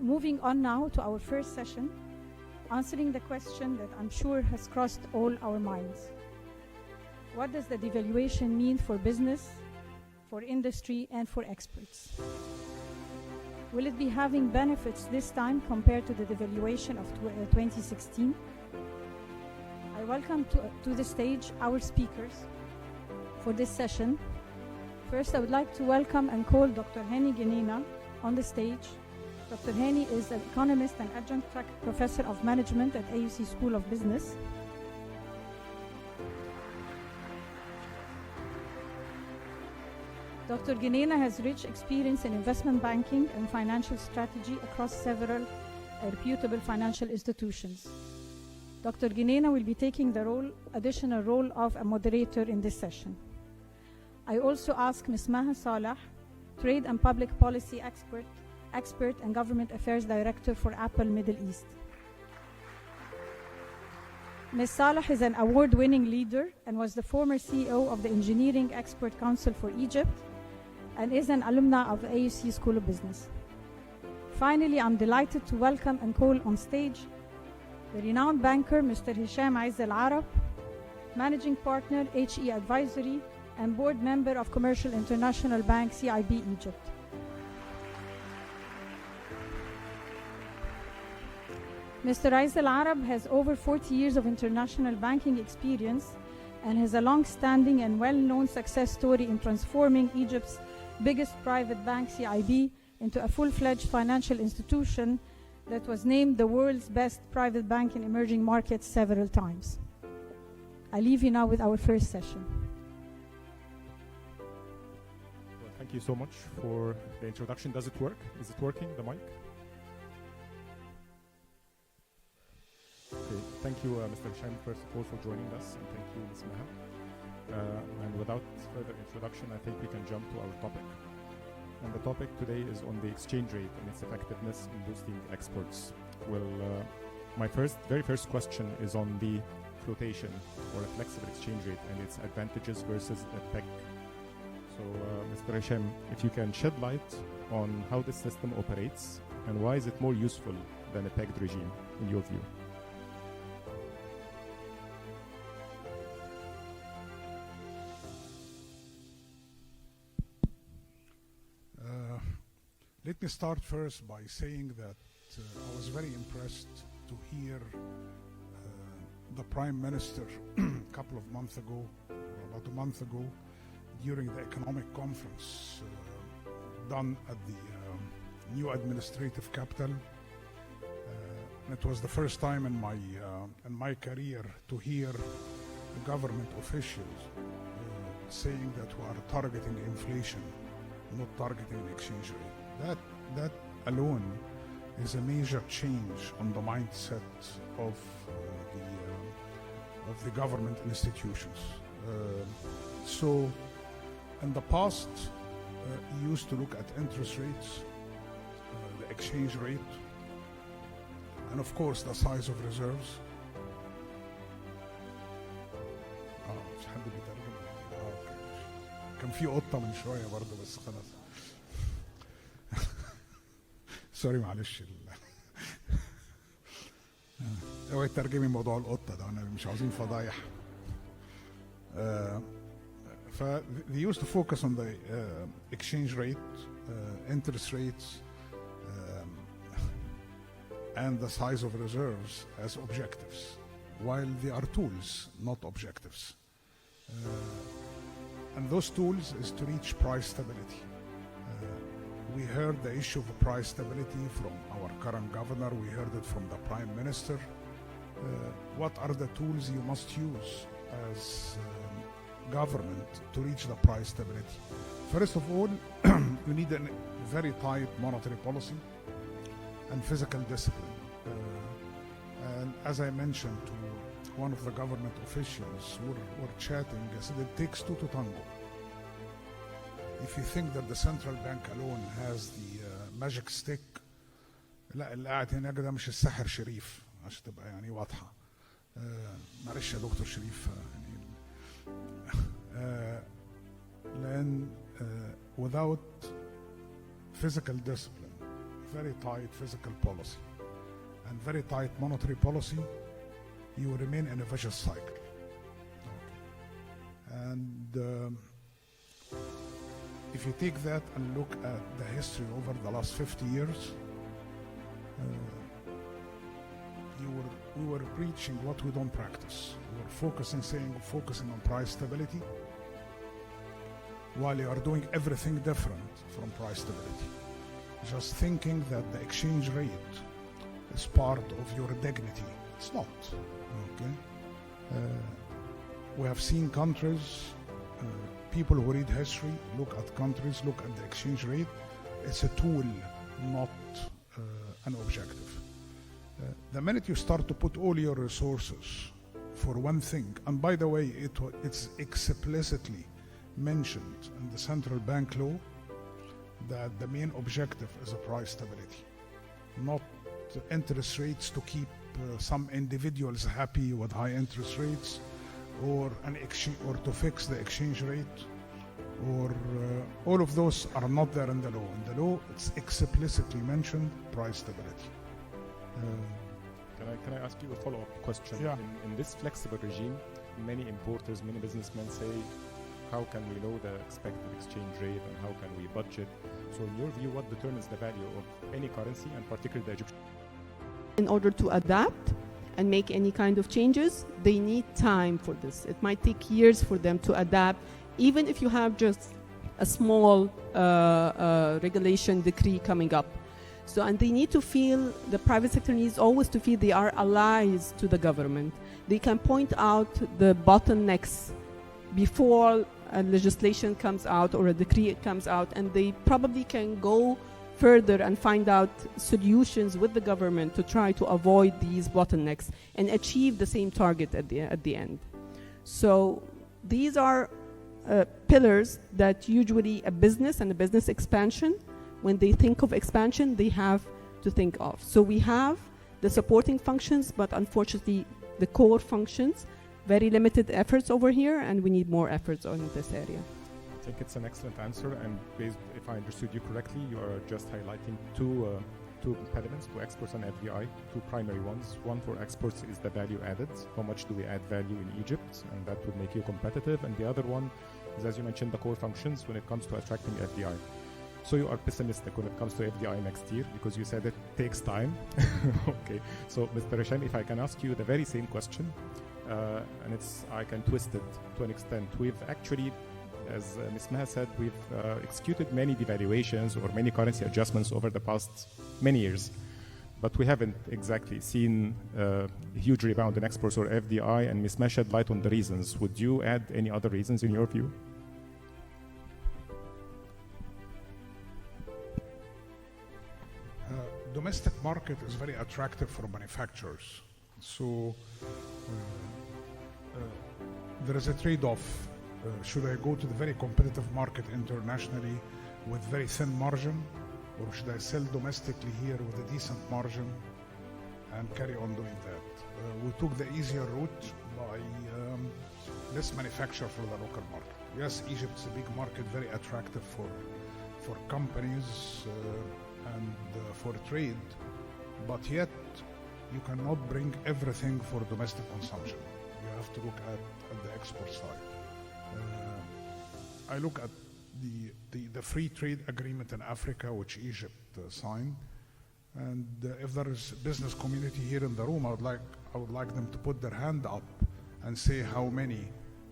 moving on now to our first session, answering the question that I'm sure has crossed all our minds. What does the devaluation mean for business, for industry, and for experts? Will it be having benefits this time compared to the devaluation of 2016? I welcome to the stage our speakers for this session. First, I would like to welcome and call Dr. Hany Genena on the stage. Dr. Hany is an economist and adjunct professor of management at AUC School of Business. Dr. Genena has rich experience in investment banking and financial strategy across several reputable financial institutions. Dr. Genena will be taking the additional role of a moderator in this session. I also ask Ms. Maha Saleh, Trade and Public Policy expert and Government Affairs Director for Apple Middle East. Ms. Saleh is an award-winning leader and was the former CEO of the Engineering Expert Council for Egypt and is an alumna of the AUC School of Business. Finally, I'm delighted to welcome and call on stage the renowned banker, Mr. Hisham Ezz El Arab, Managing Partner, HE Advisory, and Board Member of Commercial International Bank, CIB Egypt. Mr. Ezz El Arab has over 40 years of international banking experience and has a long-standing and well-known success story in transforming Egypt's biggest private bank, CIB, into a full-fledged financial institution that was named the world's best private bank in emerging markets several times. I leave you now with our first session. Well, thank you so much for the introduction. Does it work? Is it working, the mic? Okay, thank you, Mr. Hisham, first of all, for joining us, and thank you, Ms. Maha. And without further introduction, I think we can jump to our topic. And the topic today is on the exchange rate and its effectiveness in boosting exports. Well, my very first question is on the flotation or a flexible exchange rate and its advantages versus a peg. So, Mr. Hisham, if you can shed light on how this system operates and why is it more useful than a pegged regime in your view? Let me start first by saying that I was very impressed to hear the Prime Minister a couple of months ago, or about a month ago, during the economic conference done at the new administrative capital. It was the first time in my career to hear government officials saying that we are targeting inflation, not targeting the exchange rate. That alone is a major change on the mindset of the government institutions. So in the past, you used to look at interest rates, the exchange rate, and of course the size of reserves. مش حد بيترجم. اوكي. كان في قطة من شوية برضه بس خلاص. سوري معلش اوعي ترجمي موضوع القطة ده، انا مش عاوزين فضايح. They used to focus on the exchange rate, interest rates, and the size of reserves as objectives, while they are tools, not objectives. And those tools is to reach price stability. We heard the issue of price stability from our current governor. We heard it from the Prime Minister. What are the tools you must use as government to reach the price stability? First of all, you need a very tight monetary policy and physical discipline. And as I mentioned to one of the government officials, we're chatting, I said it takes two to tango. If you think that the central bank alone has the magic stick, لا اللي قاعد هناك ده مش الساحر شريف عشان تبقى يعني واضحة. معلش يا دكتور شريف يعني لأن without physical discipline very tight fiscal policy and very tight monetary policy, you remain in a vicious cycle. Okay. And if you take that and look at the history over the last 50 years, we were preaching what we don't practice. We were focusing on price stability, while you are doing everything different from price stability. Just thinking that the exchange rate is part of your dignity. It's not. Okay. We have seen countries, people who read history, look at countries, look at the exchange rate. It's a tool, not an objective. The minute you start to put all your resources for one thing, and by the way, it's explicitly mentioned in the central bank law that the main objective is a price stability, not interest rates to keep some individuals happy with high interest rates, or to fix the exchange rate, or all of those are not there in the law. In the law, it's explicitly mentioned price stability. Can I ask you a follow-up question? Yeah. In this flexible regime, many importers, many businessmen say, how can we know the expected exchange rate and how can we budget? So in your view, what determines the value of any currency, and particularly the Egyptian? In order to adapt and make any kind of changes, they need time for this. It might take years for them to adapt, even if you have just a small regulation decree coming up. So, and they need to feel, the private sector needs always to feel they are allies to the government. They can point out the bottlenecks before a legislation comes out or a decree comes out, and they probably can go further and find out solutions with the government to try to avoid these bottlenecks and achieve the same target at the end. So these are pillars that usually a business and a business expansion, when they think of expansion, they have to think of. So we have the supporting functions, but unfortunately the core functions, very limited efforts over here, and we need more efforts on this area. I think it's an excellent answer, and based, if I understood you correctly, you are just highlighting two impediments to exports and FDI, two primary ones. One for exports is the value added. How much do we add value in Egypt? And that would make you competitive. And the other one is, as you mentioned, the core functions when it comes to attracting FDI. So you are pessimistic when it comes to FDI next year because you said it takes time. Okay. So Mr. Hisham, if I can ask you the very same question, and I can twist it to an extent. We've actually, as Ms. Maha said, we've executed many devaluations or many currency adjustments over the past many years, but we haven't exactly seen a huge rebound in exports or FDI, and Ms. Maha shed light on the reasons. Would you add any other reasons in your view? Domestic market is very attractive for manufacturers. So there is a trade-off. Should I go to the very competitive market internationally with very thin margin, or should I sell domestically here with a decent margin and carry on doing that? We took the easier route by let's manufacture for the local market. Yes, Egypt is a big market, very attractive for companies and for trade, but yet you cannot bring everything for domestic consumption. You have to look at the export side. I look at the free trade agreement in Africa, which Egypt signed, and if there is business community here in the room, I would like them to put their hand up and say how many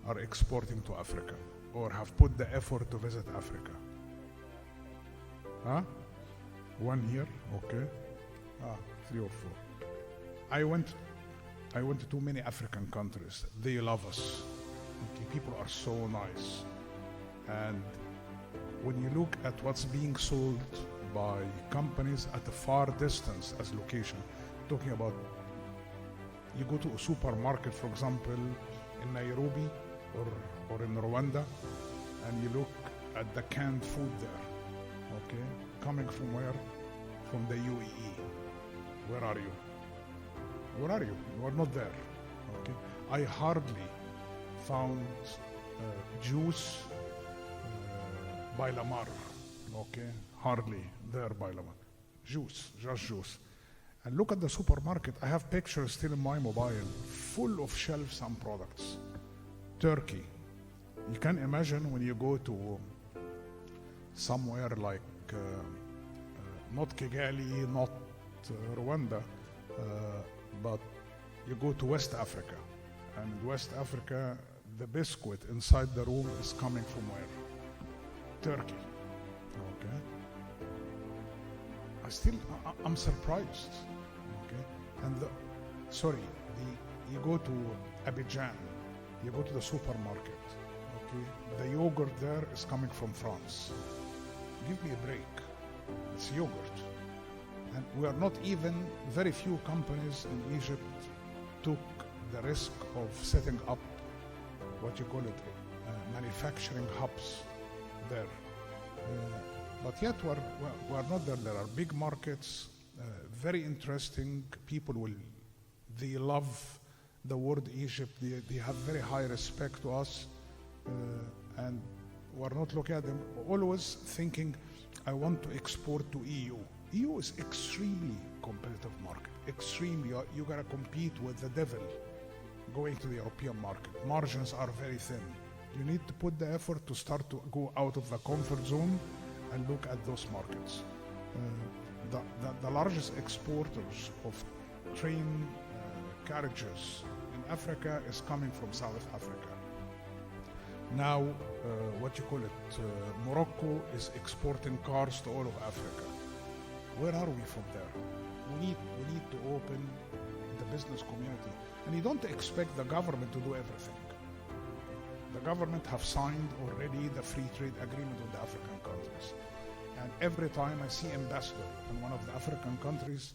are exporting to Africa or have put the effort to visit Africa. Huh? One here, okay. 3 or 4. I went to too many African countries. They love us. Okay, people are so nice. And when you look at what's being sold by companies at a far distance as location, talking about, you go to a supermarket, for example, in Nairobi or in Rwanda, and you look at the canned food there, okay? Coming from where? From the UAE. Where are you? Where are you? You are not there, okay? I hardly found juice by Lamar, okay? Hardly there by Lamar. juice, just juice. And look at the supermarket. I have pictures still in my mobile, full of shelves and products. Turkey. You can imagine when you go to somewhere like not Kigali, not Rwanda, but you go to West Africa. And West Africa, the biscuit inside the room is coming from where? Turkey. Okay. I'm surprised. Okay. And you go to Abidjan, you go to the supermarket. Okay. The yogurt there is coming from France. Give me a break. It's yogurt. And we are not even, very few companies in Egypt took the risk of setting up what you call it, manufacturing hubs there. But yet we're not there. There are big markets, very interesting. People they love the word Egypt. They have very high respect to us. And we're not looking at them, always thinking, I want to export to EU. EU is extremely competitive market. Extremely, you gotta compete with the devil going to the European market. Margins are very thin. You need to put the effort to start to go out of the comfort zone and look at those markets. The largest exporters of train carriages in Africa is coming from South Africa. Now, Morocco is exporting cars to all of Africa. Where are we from there? We need to open the business community. And you don't expect the government to do everything. The government have signed already the free trade agreement with the African countries. And every time I see ambassador in one of the African countries,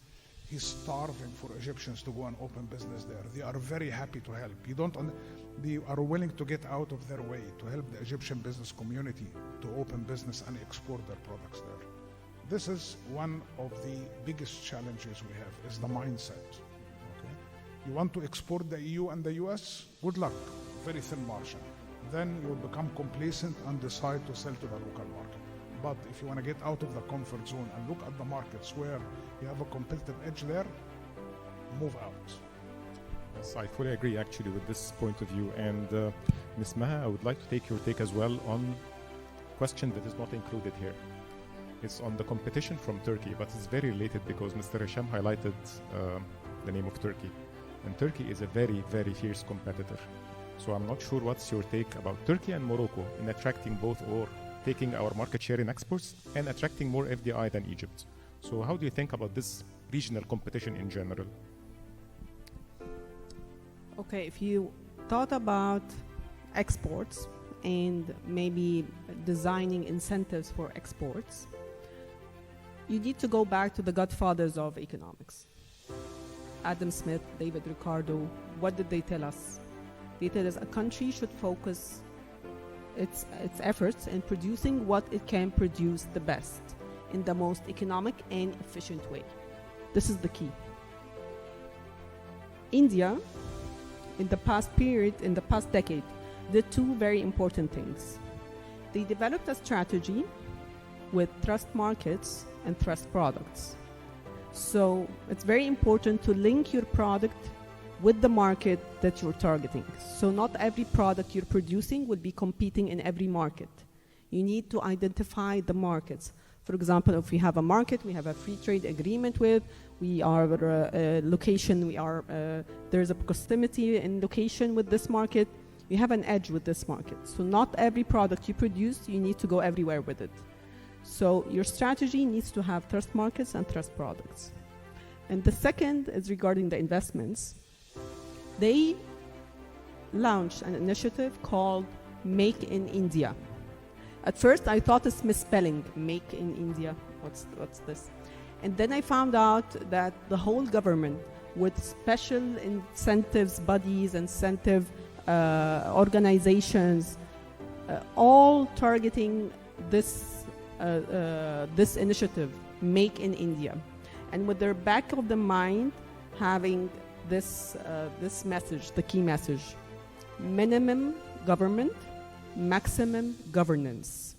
he's starving for Egyptians to go and open business there. They are very happy to help. They are willing to get out of their way to help the Egyptian business community to open business and export their products there. This is one of the biggest challenges we have, is the mindset. Okay? You want to export the EU and the US? Good luck, very thin margin. Then you will become complacent and decide to sell to the local market. But if you want to get out of the comfort zone and look at the markets where you have a competitive edge there, move out. Yes, I fully agree actually with this point of view. And Ms. Maha, I would like to take your take as well on a question that is not included here. It's on the competition from Turkey, but it's very related because Mr. Hisham highlighted the name of Turkey. And Turkey is a very, very fierce competitor. So I'm not sure what's your take about Turkey and Morocco in attracting both, or taking our market share in exports and attracting more FDI than Egypt. So how do you think about this regional competition in general? Okay, if you thought about exports and maybe designing incentives for exports, you need to go back to the godfathers of economics. Adam Smith, David Ricardo, what did they tell us? They tell us a country should focus its efforts in producing what it can produce the best in the most economic and efficient way. This is the key. India, in the past period, in the past decade, did two very important things. They developed a strategy with trust markets and trust products. So it's very important to link your product with the market that you're targeting. So not every product you're producing will be competing in every market. You need to identify the markets. For example, if we have a market, we have a free trade agreement with, we are location, there's a proximity in location with this market, you have an edge with this market. So not every product you produce, you need to go everywhere with it. So your strategy needs to have trust markets and trust products. And the second is regarding the investments. They launched an initiative called Make in India. At first I thought it's misspelling, Make in India, what's this? And then I found out that the whole government with special incentives bodies, incentive organizations, all targeting this initiative, Make in India. And with their back of the mind having this message, the key message: minimum government, maximum governance.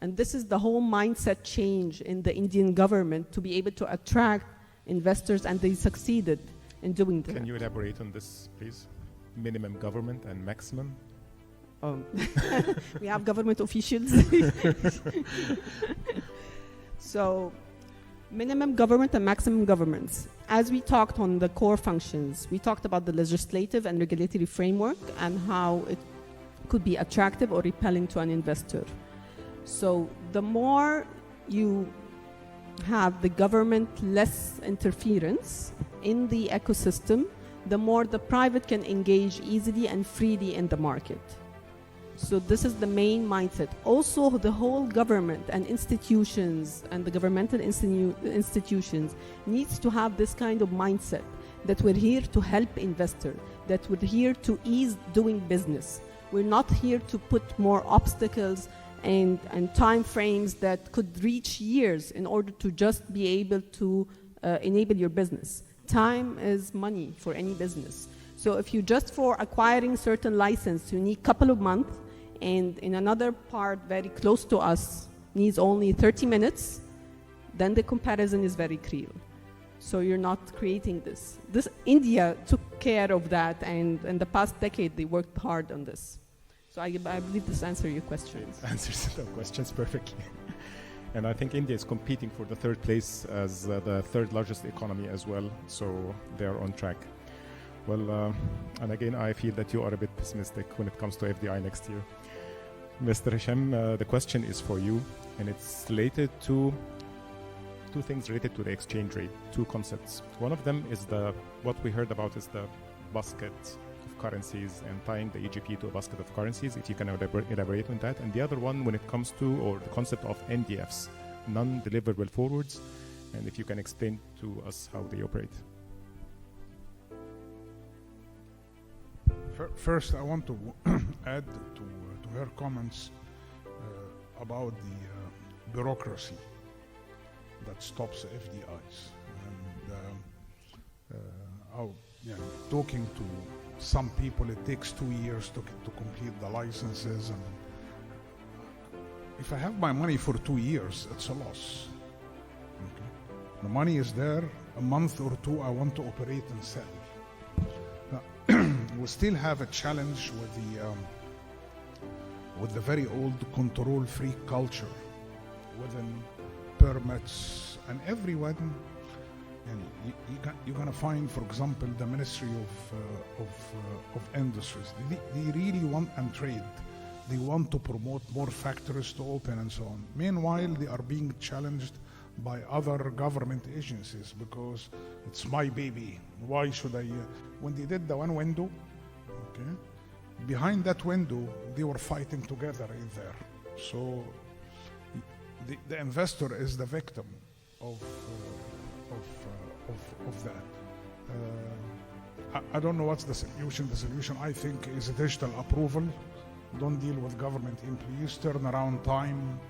And this is the whole mindset change in the Indian government to be able to attract investors, and they succeeded in doing that. Can you elaborate on this, please? Minimum government and maximum? We have government officials. So, minimum government and maximum governments. As we talked on the core functions, we talked about the legislative and regulatory framework and how it could be attractive or repelling to an investor. So the more you have the government less interference in the ecosystem, the more the private can engage easily and freely in the market. So this is the main mindset. Also, the whole government and institutions and the governmental institutions needs to have this kind of mindset that we're here to help investors, that we're here to ease doing business. We're not here to put more obstacles and time frames that could reach years in order to just be able to enable your business. Time is money for any business. So if you just for acquiring certain license, you need a couple of months, and in another part very close to us needs only 30 minutes, then the comparison is very clear. So you're not creating this. India took care of that, and in the past decade they worked hard on this. So I believe this answers your questions. It answers the questions perfectly. And I think India is competing for the third place as the third largest economy as well. So they are on track. Well, and again, I feel that you are a bit pessimistic when it comes to FDI next year. Mr. Hisham, the question is for you, and it's related to two things related to the exchange rate, two concepts. One of them is what we heard about is the basket of currencies and tying the EGP to a basket of currencies, if you can elaborate on that. And the other one when it comes to, or the concept of NDFs, non-deliverable forwards, and if you can explain to us how they operate. First, I want to add to her comments about the bureaucracy that stops FDIs. And talking to some people, it takes 2 years to complete the licenses. And if I have my money for 2 years, it's a loss. Okay? The money is there, a month or two, I want to operate and sell. We still have a challenge with the very old control freak culture within permits, and everyone, and you're going to find, for example, the Ministry of Industries, they really want and trade. They want to promote more factories to open and so on. Meanwhile, they are being challenged by other government agencies because it's my baby. Why should I? When they did the one window, okay, behind that window, they were fighting together in there. So the investor is the victim of that. I don't know what's the solution. The solution, I think, is digital approval. Don't deal with government employees. Turnaround time,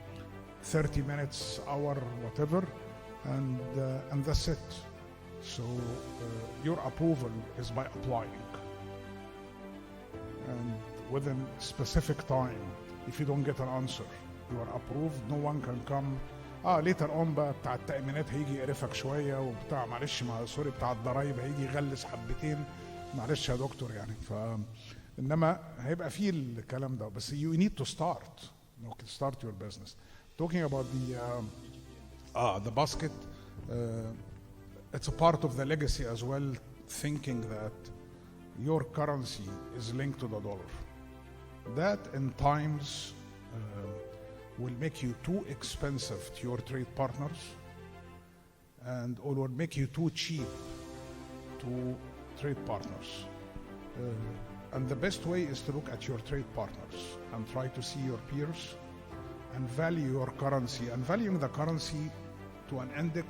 30 minutes, hour, whatever, and that's it. So your approval is by applying. And within specific time, if you don't get an answer, you are approved. No one can come. later on بقى بتاع التأمينات هيجي يقرفك شوية، وبتاع معلش سوري بتاع الضرايب هيجي يغلس حبتين، معلش يا دكتور يعني. انما هيبقى فيه الكلام ده، بس you need to start. Okay, start your business. Talking about the basket, it's a part of the legacy as well, thinking that your currency is linked to the dollar. That in times will make you too expensive to your trade partners, and or will make you too cheap to trade partners. And the best way is to look at your trade partners and try to see your peers and value your currency. And valuing the currency to an index,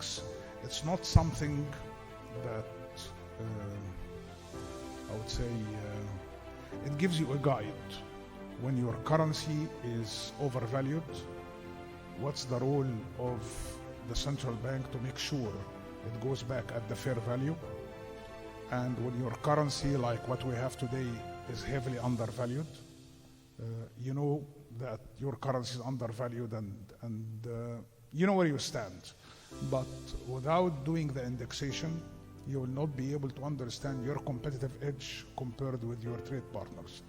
it's not something that I would say it gives you a guide. When your currency is overvalued, what's the role of the central bank to make sure it goes back at the fair value? And when your currency, like what we have today, is heavily undervalued, that your currency is undervalued and you know where you stand. But without doing the indexation, you will not be able to understand your competitive edge compared with your trade partners.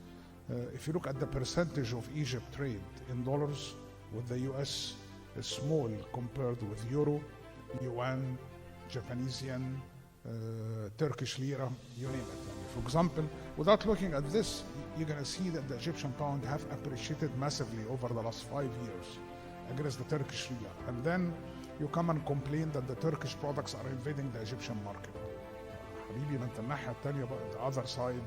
If you look at the percentage of Egypt trade in dollars with the US, is small compared with euro, yuan, Japanese yen, Turkish lira, you name it. For example, without looking at this, you're going to see that the Egyptian pound have appreciated massively over the last 5 years against the Turkish lira. And then you come and complain that the Turkish products are invading the Egyptian market. حبيبي ما انت الناحية التانية بقى, the other side,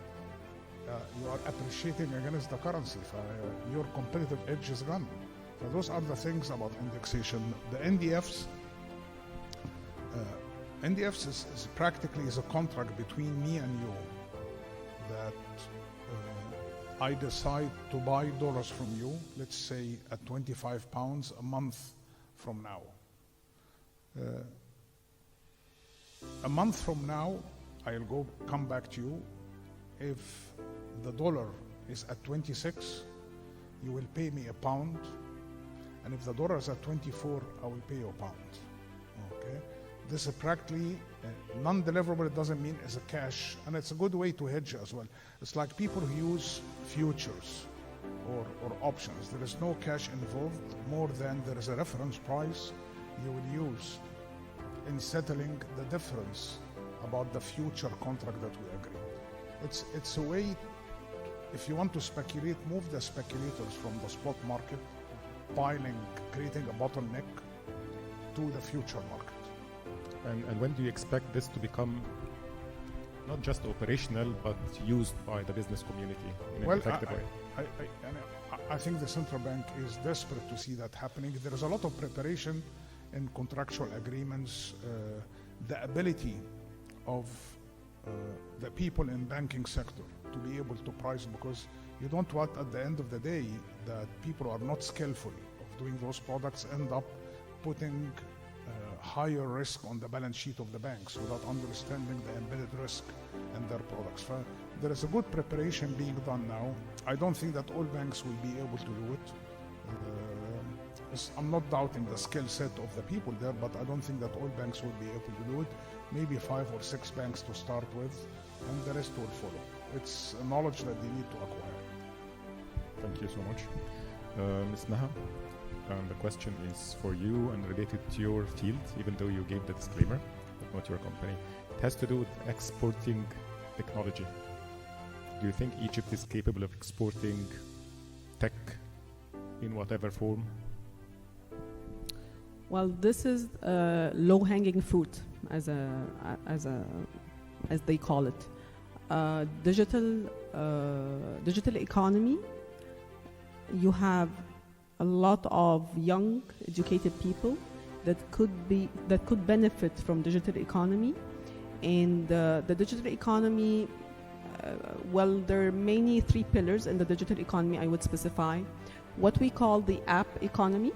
you are appreciating against the currency. Your competitive edge is gone. So those are the things about indexation. The NDFs, NDFs is practically is a contract between me and you that I decide to buy dollars from you, let's say at 25 pounds a month from now. A month from now, I'll come back to you. If the dollar is at 26, you will pay me a pound. And if the dollar is at 24, I will pay you a pound. Okay? This is practically non-deliverable. It doesn't mean it's a cash, and it's a good way to hedge as well. It's like people who use futures or options. There is no cash involved more than there is a reference price you will use in settling the difference about the future contract that we agree. It's a way, if you want to speculate, move the speculators from the spot market, creating a bottleneck to the future market. And when do you expect this to become not just operational, but used by the business community in an effective way? I think the central bank is desperate to see that happening. There is a lot of preparation in contractual agreements, the ability of the people in banking sector to be able to price, because you don't want at the end of the day that people are not skillful of doing those products end up putting higher risk on the balance sheet of the banks without understanding the embedded risk in their products. There is a good preparation being done now. I don't think that all banks will be able to do it. I'm not doubting the skill set of the people there, but I don't think that all banks will be able to do it. Maybe 5 or 6 banks to start with, and the rest will follow. It's a knowledge that they need to acquire. Thank you so much. Ms. Maha, the question is for you and related to your field, even though you gave the disclaimer, but not your company. It has to do with exporting technology. Do you think Egypt is capable of exporting tech in whatever form? Well, this is low-hanging fruit, as they call it. Digital economy. You have a lot of young, educated people that could benefit from digital economy, and the digital economy. Well, there are mainly 3 pillars in the digital economy. I would specify what we call the app economy.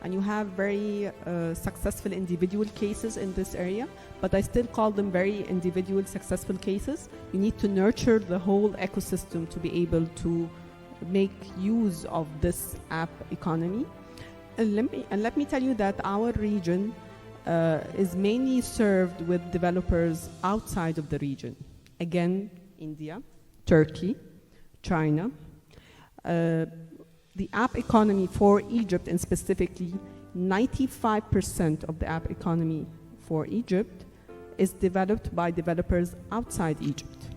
And you have very successful individual cases in this area, but I still call them very individual successful cases. You need to nurture the whole ecosystem to be able to make use of this app economy. And let me tell you that our region is mainly served with developers outside of the region. Again, India, Turkey, China. The app economy for Egypt, and specifically 95% of the app economy for Egypt is developed by developers outside Egypt.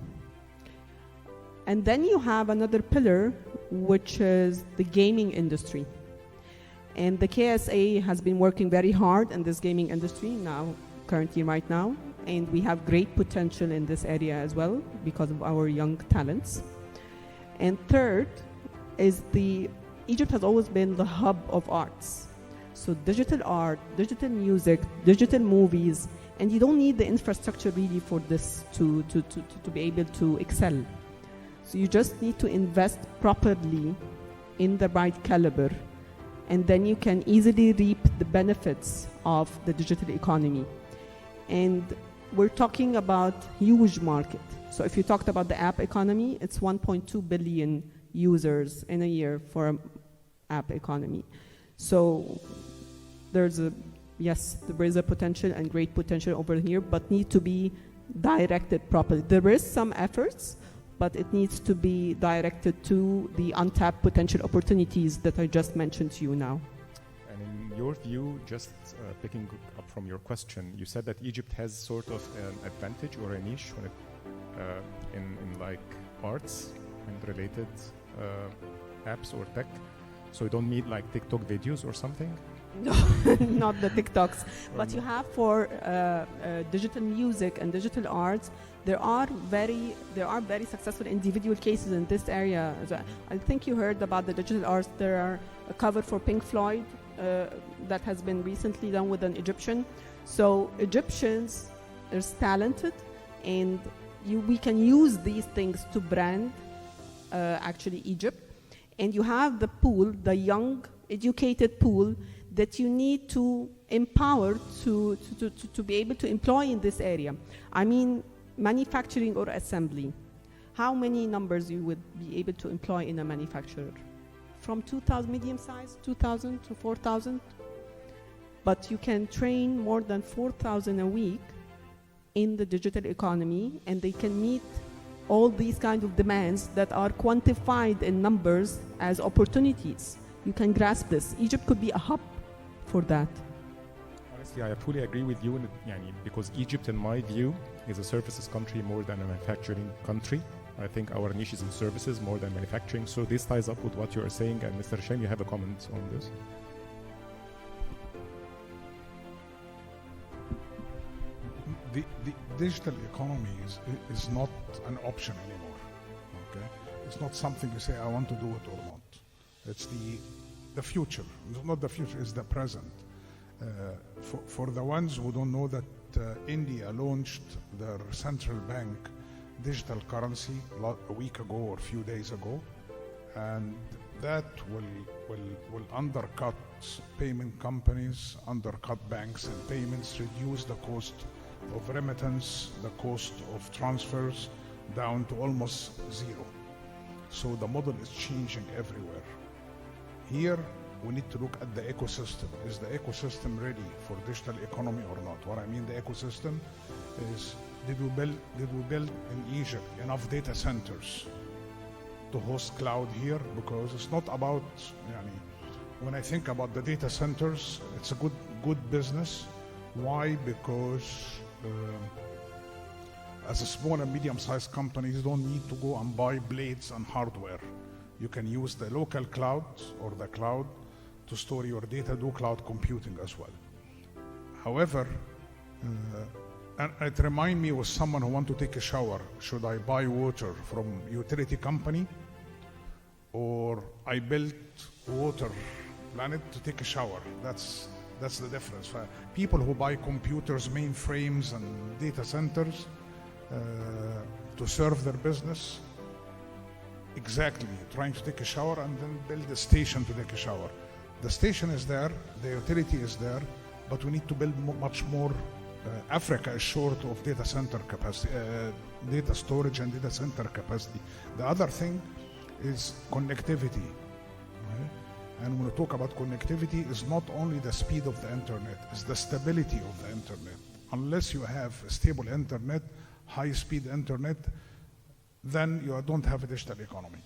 And then you have another pillar, which is the gaming industry. And the KSA has been working very hard in this gaming industry currently right now, and we have great potential in this area as well because of our young talents. And third is Egypt has always been the hub of arts. So digital art, digital music, digital movies, and you don't need the infrastructure really for this to be able to excel. So you just need to invest properly in the right caliber, and then you can easily reap the benefits of the digital economy. And we're talking about huge market. So if you talked about the app economy, it's 1.2 billion users in a year for app economy. So there's a, yes, there is a potential and great potential over here, but need to be directed properly. There is some efforts, but it needs to be directed to the untapped potential opportunities that I just mentioned to you now. And in your view, just picking up from your question, you said that Egypt has sort of an advantage or a niche when it, in like arts and related apps or tech. So you don't need like TikTok videos or something? No, not the TikToks. But you have for digital music and digital arts, there are very successful individual cases in this area. I think you heard about the digital arts. There are a cover for Pink Floyd that has been recently done with an Egyptian. So Egyptians are talented, and we can use these things to brand actually Egypt. And you have the pool, the young, educated pool that you need to empower to be able to employ in this area. I mean, manufacturing or assembly. How many numbers you would be able to employ in a manufacturer? From 2,000, medium size, 2,000 to 4,000. But you can train more than 4,000 a week in the digital economy, and they can meet all these kind of demands that are quantified in numbers as opportunities. You can grasp this. Egypt could be a hub for that. Honestly, I fully agree with you, because Egypt, in my view, is a services country more than a manufacturing country. I think our niche is in services more than manufacturing. So this ties up with what you are saying. And Mr. Hisham, you have a comment on this? The digital economy is not an option anymore. Okay, it's not something you say I want to do it or not. It's the future. It's not the future; it's the present. For the ones who don't know that India launched their central bank digital currency a week ago or a few days ago, and that will undercut payment companies, undercut banks and payments, reduce the cost of remittance, the cost of transfers down to almost zero. So the model is changing everywhere. Here we need to look at the ecosystem. Is the ecosystem ready for digital economy or not? What I mean the ecosystem is, did we build in Egypt enough data centers to host cloud here? Because it's not about, when I think about the data centers, it's a good business. Why? Because as a small and medium-sized company, you don't need to go and buy blades and hardware. You can use the local cloud or the cloud to store your data, do cloud computing as well. However, and it reminds me of someone who wants to take a shower. Should I buy water from utility company, or I built water planet to take a shower? That's the difference. For people who buy computers, mainframes, and data centers to serve their business, exactly, trying to take a shower and then build a station to take a shower. The station is there, the utility is there, but we need to build much more. Africa is short of data center capacity, data storage and data center capacity. The other thing is connectivity. Right? And when we talk about connectivity, it's not only the speed of the internet, it's the stability of the internet. Unless you have a stable internet, high-speed internet, then you don't have a digital economy.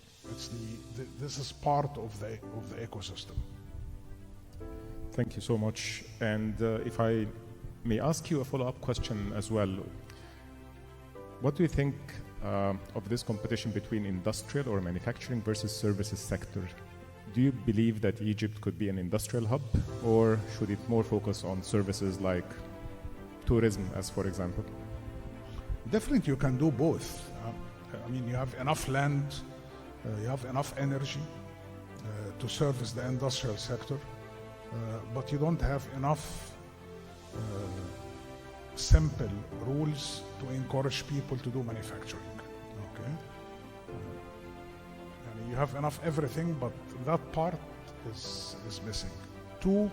This is part of the ecosystem. Thank you so much. And if I may ask you a follow-up question as well, what do you think of this competition between industrial or manufacturing versus services sector? Do you believe that Egypt could be an industrial hub, or should it more focus on services like tourism, as for example? Definitely you can do both. I mean, you have enough land, you have enough energy to service the industrial sector, but you don't have enough simple rules to encourage people to do manufacturing. Okay, you have enough everything, but that part is missing. Two,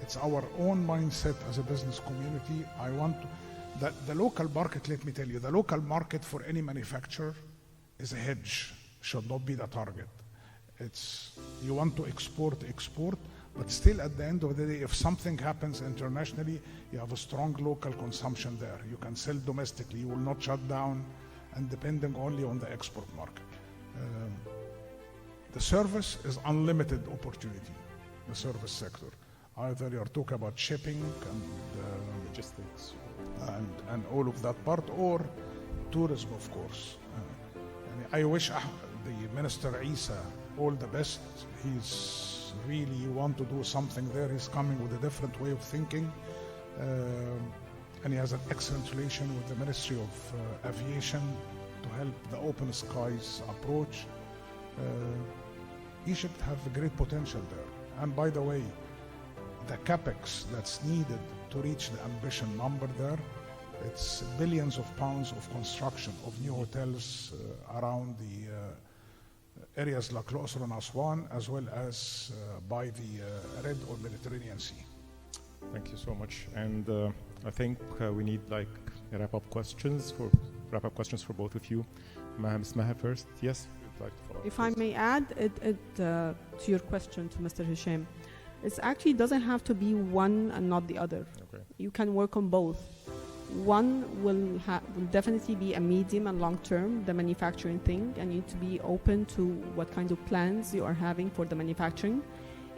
it's our own mindset as a business community. I want to, the local market, let me tell you, the local market for any manufacturer is a hedge, should not be the target. It's, you want to export, but still at the end of the day, if something happens internationally, you have a strong local consumption there. You can sell domestically, you will not shut down and depending only on the export market. The service is unlimited opportunity, the service sector. Either you're talking about shipping and Logistics. and all of that part, or tourism, of course. I wish the Minister Isa all the best. He's really want to do something there. He's coming with a different way of thinking. And he has an excellent relation with the Ministry of Aviation to help the open skies approach. Egypt have a great potential there. And by the way, the capex that's needed to reach the ambition number there, it's billions of pounds of construction of new hotels around the areas like Al-Qasr and Aswan, as well as by the Red or Mediterranean Sea. Thank you so much. And I think we need like wrap-up questions for both of you. Ms. Maha first. Yes, you'd like to follow up. If I may add to your question to Mr. Hisham, it actually doesn't have to be one and not the other. Okay. You can work on both. One will definitely be a medium and long term, the manufacturing thing, and you need to be open to what kind of plans you are having for the manufacturing.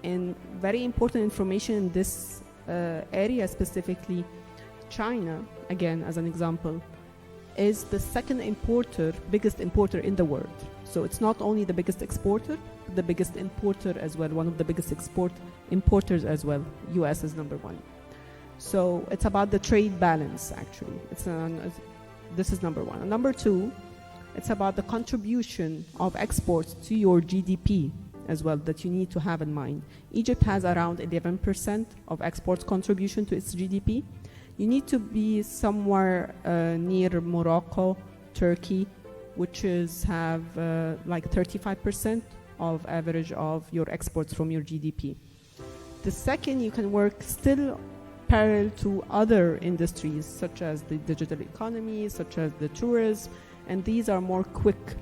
And very important information in this area specifically, China, again as an example, is the second biggest importer in the world. So it's not only the biggest exporter, but the biggest importer as well, one of the biggest importers as well. US is number one. So it's about the trade balance, actually. This is number one. And number two, it's about the contribution of exports to your GDP as well that you need to have in mind. Egypt has around 11% of exports contribution to its GDP. You need to be somewhere near Morocco, Turkey, which have like 35% of average of your exports from your GDP. The second, you can work still parallel to other industries such as the digital economy, such as the tourism, and these are more quick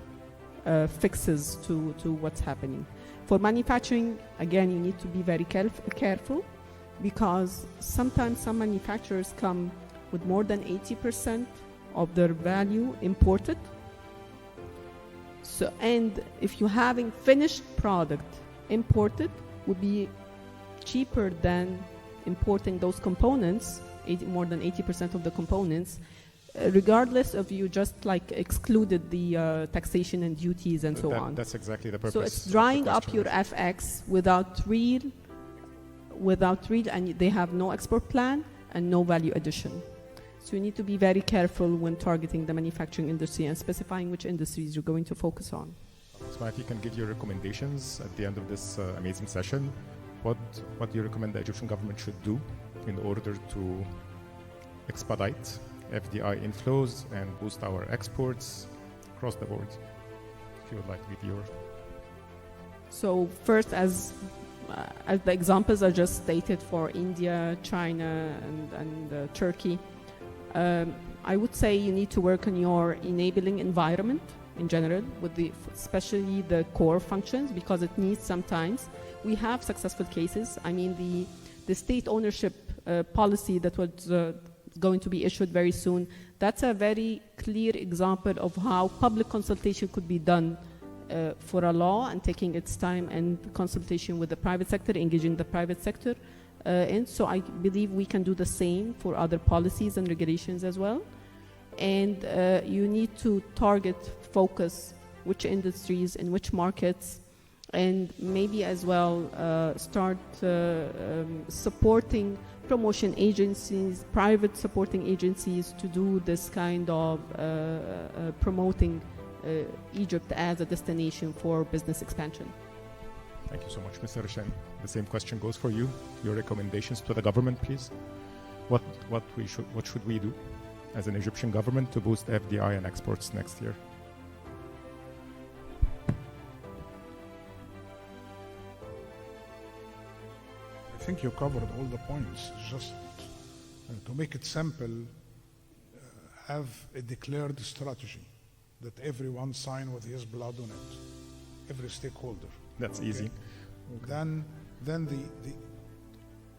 fixes to what's happening. For manufacturing, again, you need to be very careful because sometimes some manufacturers come with more than 80% of their value imported. So, and if you're having finished product imported, would be cheaper than importing those components, more than 80% of the components, regardless of you just like excluded the taxation and duties and so on. That's exactly the purpose. So it's drying up your FX without real, and they have no export plan and no value addition. So you need to be very careful when targeting the manufacturing industry and specifying which industries you're going to focus on. So if you can give your recommendations at the end of this amazing session, what do you recommend the Egyptian government should do in order to expedite FDI inflows and boost our exports across the board? If you would like to give your... So first, as the examples I just stated for India, China, and Turkey, I would say you need to work on your enabling environment in general, with especially the core functions, because it needs sometimes. We have successful cases. I mean, the state ownership policy that was going to be issued very soon, that's a very clear example of how public consultation could be done for a law and taking its time and consultation with the private sector, engaging the private sector. And so I believe we can do the same for other policies and regulations as well. And you need to focus which industries and which markets, and maybe as well start supporting promotion agencies, private supporting agencies to do this kind of promoting Egypt as a destination for business expansion. Thank you so much, Mr. Hisham. The same question goes for you. Your recommendations to the government, please. What should we do as an Egyptian government to boost FDI and exports next year? I think you covered all the points. Just to make it simple, have a declared strategy that everyone sign with his blood on it, every stakeholder. That's Okay. easy.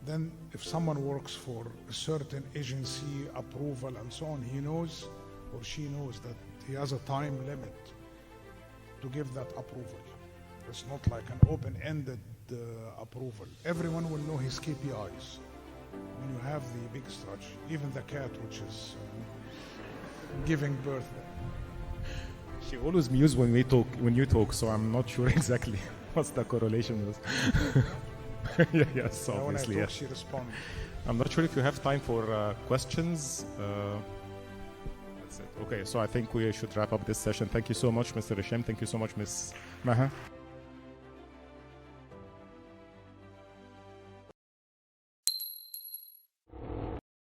Then if someone works for a certain agency approval and so on, he knows or she knows that he has a time limit to give that approval. It's not like an open-ended approval. Everyone will know his KPIs. When you have the big structure, even the cat which is giving birth. She always mews when you talk, so I'm not sure exactly what's the correlation with. Yes, When I obviously, talk, yes. she responds. I'm not sure if you have time for questions. That's it. Okay, so I think we should wrap up this session. Thank you so much, Mr. Hisham. Thank you so much, Ms. Maha.